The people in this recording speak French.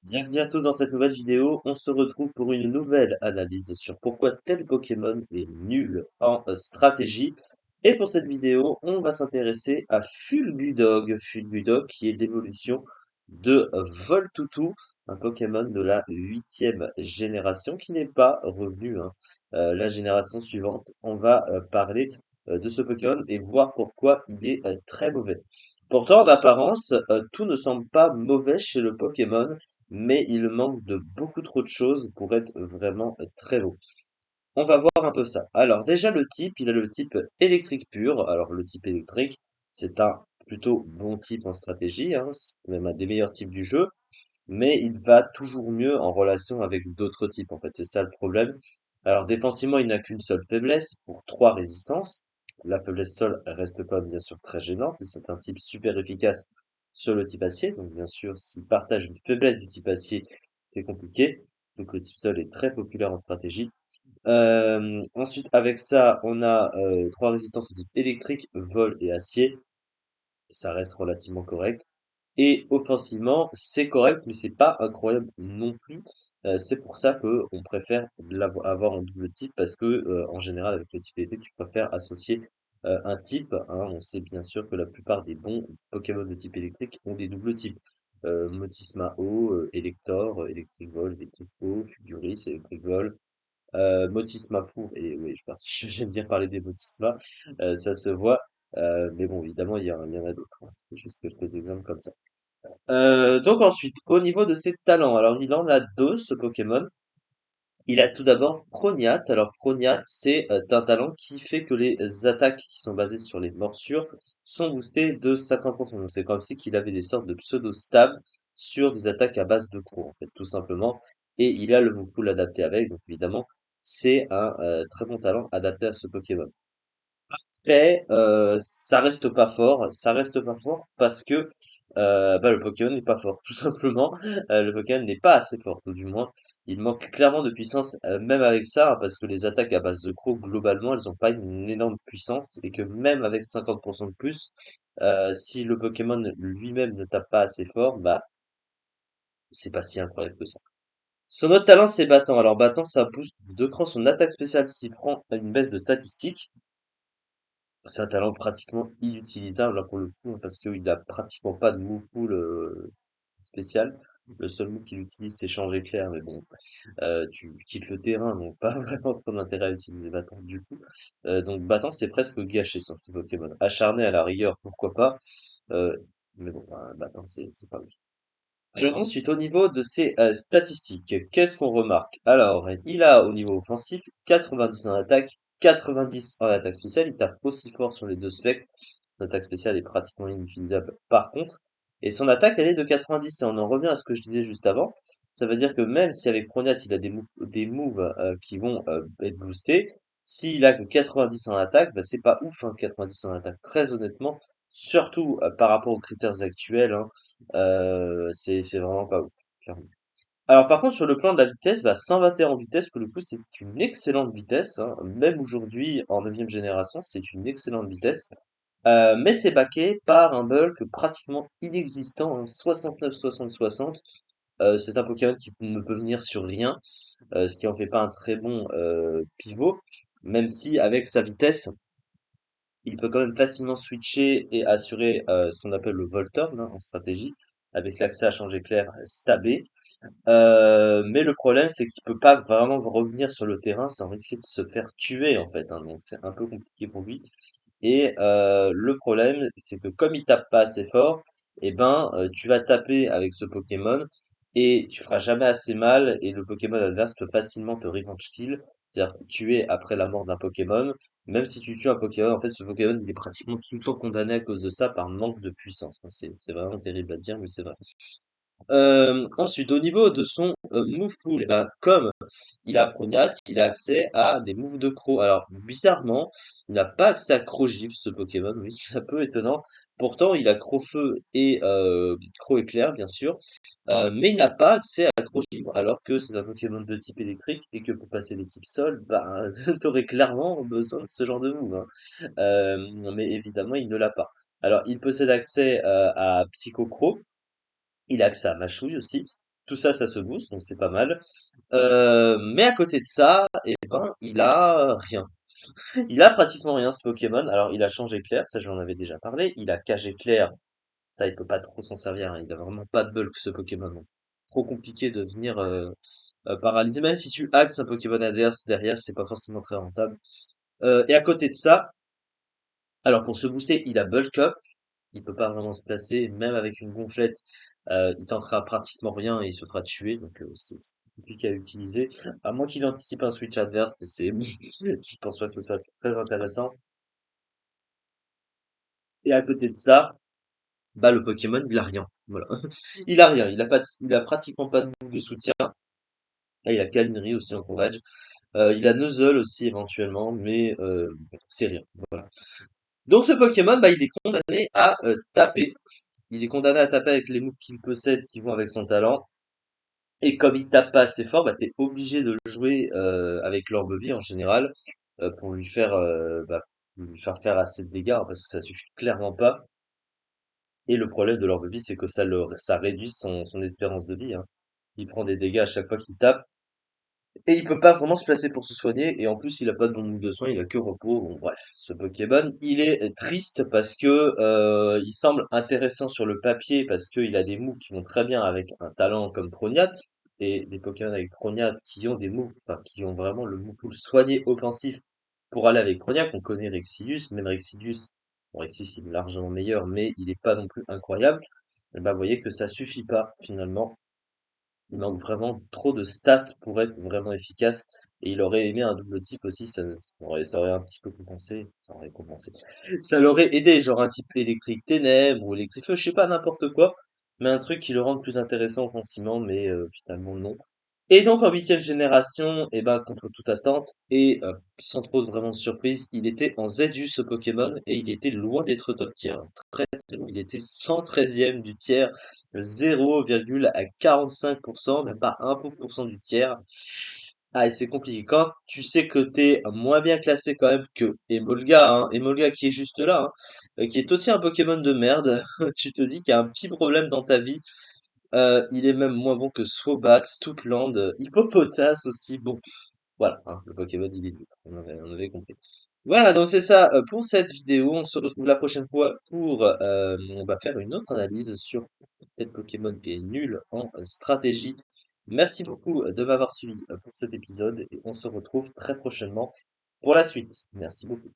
Bienvenue à tous dans cette nouvelle vidéo. On se retrouve pour une nouvelle analyse sur pourquoi tel Pokémon est nul en stratégie. Et pour cette vidéo, on va s'intéresser à Fulgudog. Fulgudog qui est l'évolution de Voltoutou, un Pokémon de la huitième génération qui n'est pas revenu, hein. La génération suivante, on va parler de ce Pokémon et voir pourquoi il est très mauvais. Pourtant, en apparence, tout ne semble pas mauvais chez le Pokémon, mais il manque de beaucoup trop de choses pour être vraiment très beau. On va voir un peu ça. Alors déjà le type, il a le type électrique pur. Alors le type électrique, c'est un plutôt bon type en stratégie, hein, c'est même un des meilleurs types du jeu, mais il va toujours mieux en relation avec d'autres types. En fait, c'est ça le problème. Alors défensivement, il n'a qu'une seule faiblesse pour trois résistances. La faiblesse sol reste quand même bien sûr très gênante et c'est un type super efficace sur le type acier. Donc bien sûr, s'il partage une faiblesse du type acier, c'est compliqué. Donc le type sol est très populaire en stratégie. Ensuite, avec ça, on a trois résistances au type électrique, vol et acier. Ça reste relativement correct. Et offensivement, c'est correct, mais c'est pas incroyable non plus. C'est pour ça que on préfère avoir un double type parce que en général avec le type électrique, tu préfères associer un type, hein. On sait bien sûr que la plupart des bons Pokémon de type électrique ont des doubles types. Motisma O, Elector, Electric Vol, Electric O, Fuguris, Electric Vol, Motisma Four, et oui, j'aime bien parler des Motisma, ça se voit. Mais bon, évidemment, il y en a d'autres, hein. C'est juste quelques exemples comme ça. Donc ensuite, au niveau de ses talents, alors il en a deux, ce Pokémon. Il a tout d'abord Prognat. Alors Prognat, c'est un talent qui fait que les attaques qui sont basées sur les morsures sont boostées de 50%. Donc c'est comme si qu'il avait des sortes de pseudo-stab sur des attaques à base de crocs, en fait, tout simplement. Et il a le move pool adapté avec, donc évidemment, c'est un très bon talent adapté à ce Pokémon. Mais ça reste pas fort parce que bah, le Pokémon n'est pas fort, tout simplement. Le Pokémon n'est pas assez fort, ou du moins, il manque clairement de puissance, même avec ça, hein, parce que les attaques à base de crocs, globalement, elles ont pas une énorme puissance, et que même avec 50% de plus, si le Pokémon lui-même ne tape pas assez fort, bah, c'est pas si incroyable que ça. Son autre talent, c'est Battant. Alors, Battant, ça booste de 2 crans son attaque spéciale s'il prend une baisse de statistiques. C'est un talent pratiquement inutilisable là pour le coup, hein, parce qu'il a pratiquement pas de move pool spécial. Le seul move qu'il utilise c'est changer clair, mais bon, tu quittes le terrain, donc pas vraiment trop d'intérêt à utiliser Battant du coup. Donc Battant c'est presque gâché sur ce Pokémon. Acharné à la rigueur, pourquoi pas, euh, mais bon, Battant c'est pas ouf. Alors ensuite, au niveau de ses statistiques, qu'est-ce qu'on remarque? Alors, il a au niveau offensif 90 en attaque, 90 en attaque spéciale. Il tape aussi fort sur les deux specs. Son attaque spéciale est pratiquement inutilisable par contre. Et son attaque, elle est de 90. Et on en revient à ce que je disais juste avant. Ça veut dire que même si avec Prognat, il a des moves qui vont être boostés, s'il a que 90 en attaque, bah, c'est pas ouf, hein, 90 en attaque. Très honnêtement, surtout par rapport aux critères actuels, hein. C'est vraiment pas ouf, clairement. Alors par contre sur le plan de la vitesse, bah 121 en vitesse pour le coup c'est une excellente vitesse, hein. Même aujourd'hui en neuvième génération c'est une excellente vitesse. Mais c'est backé par un bulk pratiquement inexistant, hein, 69 60 60. C'est un Pokémon qui ne peut venir sur rien, ce qui en fait pas un très bon pivot, même si avec sa vitesse il peut quand même facilement switcher et assurer ce qu'on appelle le Voltorb, hein, en stratégie, avec l'accès à changer clair stabé. Mais le problème, c'est qu'il peut pas vraiment revenir sur le terrain sans risquer de se faire tuer, en fait, hein, donc c'est un peu compliqué pour lui. Et le problème, c'est que comme il tape pas assez fort, et ben, tu vas taper avec ce Pokémon et tu feras jamais assez mal et le Pokémon adverse peut facilement te revenge kill, c'est-à-dire tuer après la mort d'un Pokémon. Même si tu tues un Pokémon, en fait, ce Pokémon, il est pratiquement tout le temps condamné à cause de ça par manque de puissance, hein. C'est vraiment terrible à dire, mais c'est vrai. Ensuite, au niveau de son move pool, eh ben, comme il a Prognat, il a accès à des moves de Croc. Alors, bizarrement, il n'a pas accès à Crogif, ce Pokémon, oui, c'est un peu étonnant. Pourtant, il a Crofeu et Éclair, bien sûr, mais il n'a pas accès à Crogif, alors que c'est un Pokémon de type électrique et que pour passer les types sol, bah, t'aurais clairement besoin de ce genre de move, hein. Mais évidemment, il ne l'a pas. Alors, il possède accès à Psycho Croc, il a accès à Machouille aussi. Tout ça, ça se booste, donc c'est pas mal. Mais à côté de ça, eh ben, il a rien. Il a pratiquement rien ce Pokémon. Alors, il a changé Éclair, ça j'en avais déjà parlé. Il a Cage Éclair, ça il peut pas trop s'en servir, hein. Il a vraiment pas de bulk ce Pokémon, donc trop compliqué de venir paralyser. Même si tu axes un Pokémon adverse derrière, c'est pas forcément très rentable. Et à côté de ça, alors pour se booster, il a Bulk Up. Il peut pas vraiment se placer, même avec une gonflette, il tentera pratiquement rien et il se fera tuer, donc c'est compliqué à utiliser. À moins qu'il anticipe un switch adverse, mais c'est je pense pas que ce soit très intéressant. Et à côté de ça, bah le Pokémon, il a rien. Voilà. Il a rien, il a pratiquement pas de move de soutien. Là, il a Calinri aussi en courage. Il a Nuzzle aussi éventuellement, mais c'est rien. Voilà. Donc ce Pokémon, bah, il est condamné à taper. Il est condamné à taper avec les moves qu'il possède qui vont avec son talent. Et comme il tape pas assez fort, bah, t'es obligé de le jouer avec l'Orbevie en général pour lui faire faire assez de dégâts hein, parce que ça suffit clairement pas. Et le problème de l'Orbevie, c'est que ça réduit son espérance de vie, hein. Il prend des dégâts à chaque fois qu'il tape et il peut pas vraiment se placer pour se soigner. Et en plus, il a pas de bon move de soin, il a que repos. Bon, bref, ce Pokémon, il est triste parce que il semble intéressant sur le papier parce qu'il a des moves qui vont très bien avec un talent comme Prognat. Et des Pokémon avec Prognat qui ont des moves, enfin, qui ont vraiment le move pool soigné offensif pour aller avec Prognat. On connaît Rexilius, même Rexilius, bon, Rexilius il est largement meilleur, mais il est pas non plus incroyable. Et bah, vous voyez que ça suffit pas finalement. Il manque vraiment trop de stats pour être vraiment efficace. Et il aurait aimé un double type aussi, ça aurait un petit peu compensé. Ça aurait compensé. Ça l'aurait aidé, genre un type électrique ténèbres ou électrique feu, je sais pas, n'importe quoi. Mais un truc qui le rende plus intéressant offensivement, mais finalement non. Et donc en huitième génération, et ben contre toute attente, et sans trop vraiment de surprise, il était en ZU ce Pokémon, et il était loin d'être top tier. Très très loin. Il était 113e du tiers, 0,45%, même pas 1% du tiers. Ah, et c'est compliqué. Quand tu sais que t'es moins bien classé quand même que Emolga, hein, Emolga qui est juste là, hein, qui est aussi un Pokémon de merde, tu te dis qu'il y a un petit problème dans ta vie. Il est même moins bon que Swobat, Stoutland, Hippopotas aussi. Bon, voilà, hein, le Pokémon il est nul. On avait compris. Voilà, donc c'est ça pour cette vidéo. On se retrouve la prochaine fois pour on va faire une autre analyse sur quel Pokémon est nul en stratégie. Merci beaucoup de m'avoir suivi pour cet épisode et on se retrouve très prochainement pour la suite. Merci beaucoup.